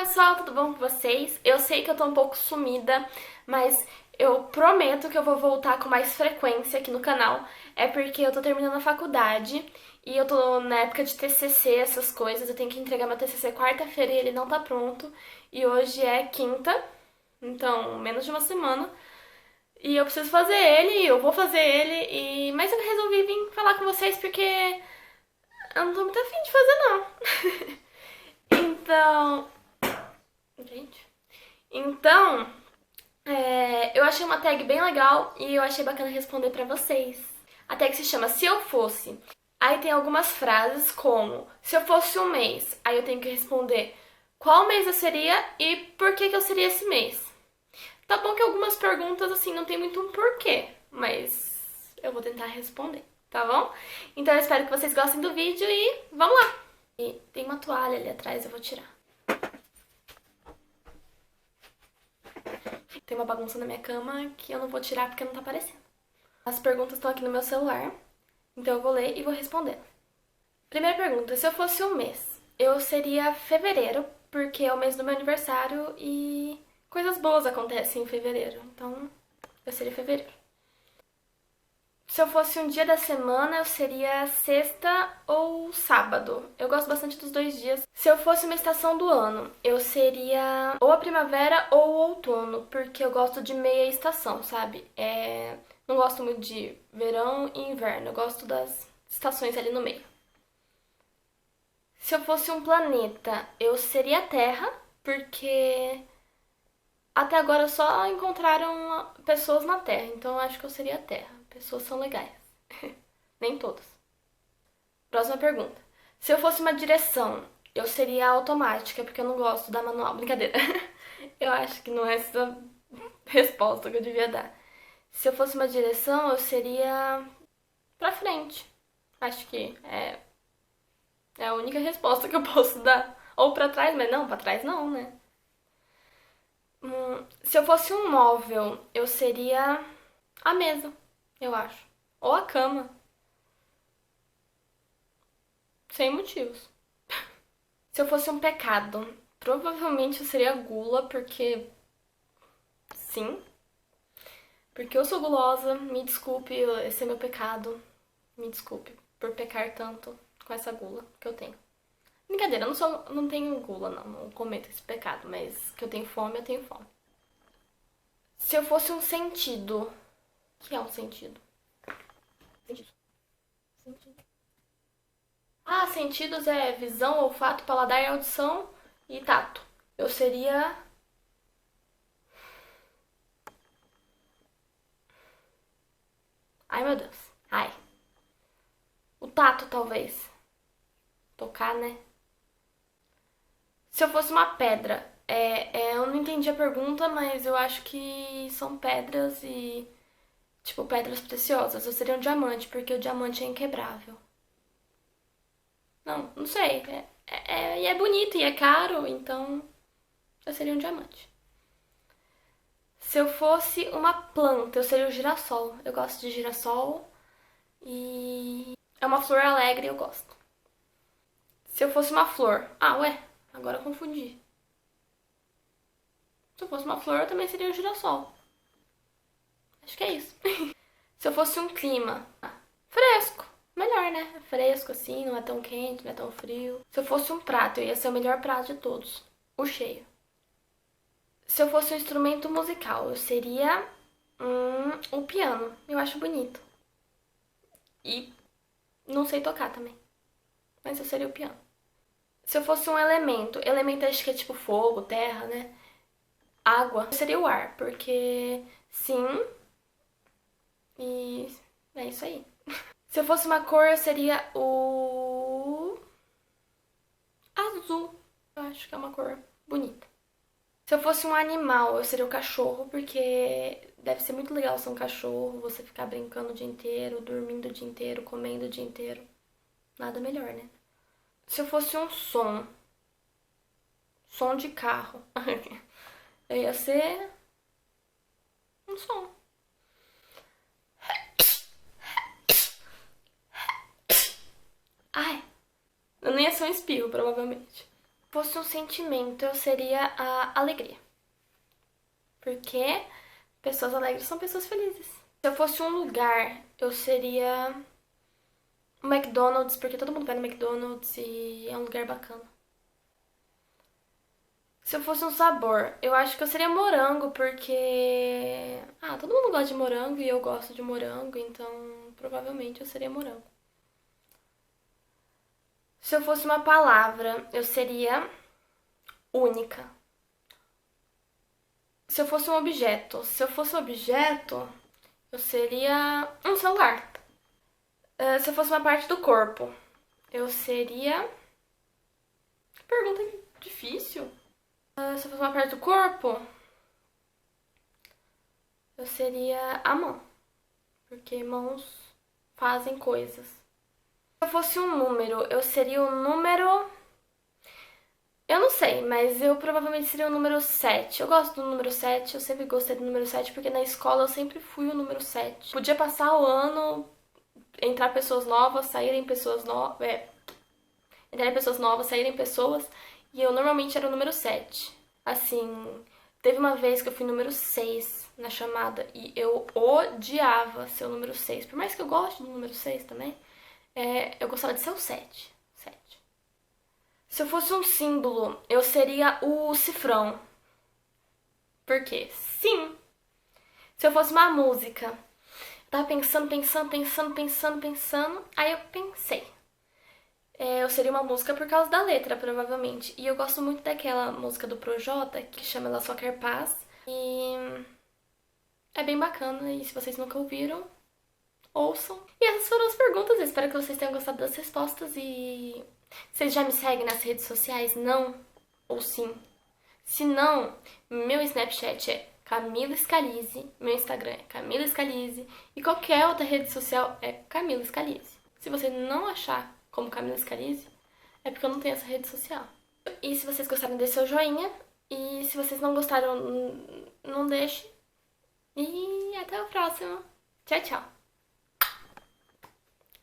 pessoal, tudo bom com vocês? Eu sei que eu tô um pouco sumida, mas eu prometo que eu vou voltar com mais frequência aqui no canal. É porque eu tô terminando a faculdade e eu tô na época de TCC, essas coisas. Eu tenho que entregar meu TCC quarta-feira e ele não tá pronto. E hoje é quinta, então menos de uma semana. E eu preciso fazer ele, eu vou fazer ele, mas eu resolvi vir falar com vocês porque eu não tô muito afim de fazer, não. Então, gente. Então, eu achei uma tag bem legal e eu achei bacana responder pra vocês. A tag se chama Se Eu Fosse. Aí tem algumas frases como se eu fosse um mês, aí eu tenho que responder qual mês eu seria e por que eu seria esse mês. Tá bom que algumas perguntas assim não tem muito um porquê, mas eu vou tentar responder, tá bom? Então eu espero que vocês gostem do vídeo e vamos lá! E tem uma toalha ali atrás, eu vou tirar. Tem uma bagunça na minha cama que eu não vou tirar porque não tá aparecendo. As perguntas estão aqui no meu celular, então eu vou ler e vou responder. Primeira pergunta, se eu fosse um mês, eu seria fevereiro, porque é o mês do meu aniversário e coisas boas acontecem em fevereiro, então eu seria fevereiro. Se eu fosse um dia da semana, eu seria sexta ou sábado. Eu gosto bastante dos dois dias. Se eu fosse uma estação do ano, eu seria ou a primavera ou o outono, porque eu gosto de meia estação, sabe? Não gosto muito de verão e inverno, eu gosto das estações ali no meio. Se eu fosse um planeta, eu seria a Terra, porque até agora só encontraram pessoas na Terra, então eu acho que eu seria a Terra. Pessoas são legais. Nem todas. Próxima pergunta. Se eu fosse uma direção, eu seria automática, porque eu não gosto da manual. Brincadeira. Eu acho que não é essa resposta que eu devia dar. Se eu fosse uma direção, eu seria pra frente. Acho que é a única resposta que eu posso dar. Ou pra trás, mas não, pra trás não, né? Se eu fosse um móvel, eu seria a mesa, eu acho. Ou a cama. Sem motivos. Se eu fosse um pecado, provavelmente eu seria gula, porque sim. Porque eu sou gulosa, me desculpe, esse é meu pecado. Me desculpe por pecar tanto com essa gula que eu tenho. Brincadeira, não tenho gula, não cometo esse pecado, mas que eu tenho fome, eu tenho fome. Se eu fosse um sentido, o que é um sentido? Sentido. Sentido. Ah, sentidos é visão, olfato, paladar, audição e tato. Eu seria. Ai, meu Deus. Ai. O tato, talvez. Tocar, né? Se eu fosse uma pedra, eu não entendi a pergunta, mas eu acho que são pedras e. Tipo, pedras preciosas. Eu seria um diamante, porque o diamante é inquebrável. Não, não sei. E é bonito e é caro, então eu seria um diamante. Se eu fosse uma planta, eu seria o girassol. Eu gosto de girassol e é uma flor alegre, eu gosto. Se eu fosse uma flor. Ah, ué, agora eu confundi. Se eu fosse uma flor, eu também seria um girassol. Acho que é isso. Se eu fosse um clima. Fresco. Melhor, né? É fresco assim, não é tão quente, não é tão frio. Se eu fosse um prato, eu ia ser o melhor prato de todos. O cheio. Se eu fosse um instrumento musical, eu seria o piano. Eu acho bonito. E não sei tocar também. Mas eu seria o piano. Se eu fosse um elemento acho que é tipo fogo, terra, né? Água, seria o ar, porque sim, e é isso aí. Se eu fosse uma cor, eu seria o azul. Eu acho que é uma cor bonita. Se eu fosse um animal, eu seria o cachorro, porque deve ser muito legal ser um cachorro, você ficar brincando o dia inteiro, dormindo o dia inteiro, comendo o dia inteiro. Nada melhor, né? Se eu fosse um som de carro, eu ia ser um som. Ai, eu não ia ser um espirro, provavelmente. Fosse um sentimento, eu seria a alegria. Porque pessoas alegres são pessoas felizes. Se eu fosse um lugar, eu seria o McDonald's, porque todo mundo vai no McDonald's e é um lugar bacana. Se eu fosse um sabor, eu acho que eu seria morango, porque. Ah, todo mundo gosta de morango e eu gosto de morango, então provavelmente eu seria morango. Se eu fosse uma palavra, eu seria única. Se eu fosse um objeto, eu seria um celular. Se eu fosse uma parte do corpo, eu seria. Que pergunta difícil. Se eu fosse uma parte do corpo, eu seria a mão. Porque mãos fazem coisas. Se eu fosse um número, eu seria o número. Eu não sei, mas eu provavelmente seria o número 7. Eu gosto do número 7, eu sempre gostei do número 7, porque na escola eu sempre fui o número 7. Podia passar o ano, entrar pessoas novas, saírem pessoas novas. Entrarem pessoas novas, saírem pessoas, e eu normalmente era o número 7. Assim, teve uma vez que eu fui número 6 na chamada e eu odiava ser o número 6. Por mais que eu goste do número 6 também, eu gostava de ser o 7. Se eu fosse um símbolo, eu seria o cifrão. Por quê? Sim. Se eu fosse uma música, eu tava pensando, aí eu pensei. Eu seria uma música por causa da letra, provavelmente. E eu gosto muito daquela música do Projota, que chama Ela Só Quer Paz. E é bem bacana, e se vocês nunca ouviram, ouçam. E essas foram as perguntas, eu espero que vocês tenham gostado das respostas e... Vocês já me seguem nas redes sociais? Não? Ou sim? Se não, meu Snapchat é Camila Scalise, meu Instagram é Camila Scalise e qualquer outra rede social é Camila Scalise. Se você não achar como Camila Scalise, é porque eu não tenho essa rede social. E se vocês gostaram, dê seu joinha. E se vocês não gostaram, não deixe. E até a próxima. Tchau, tchau.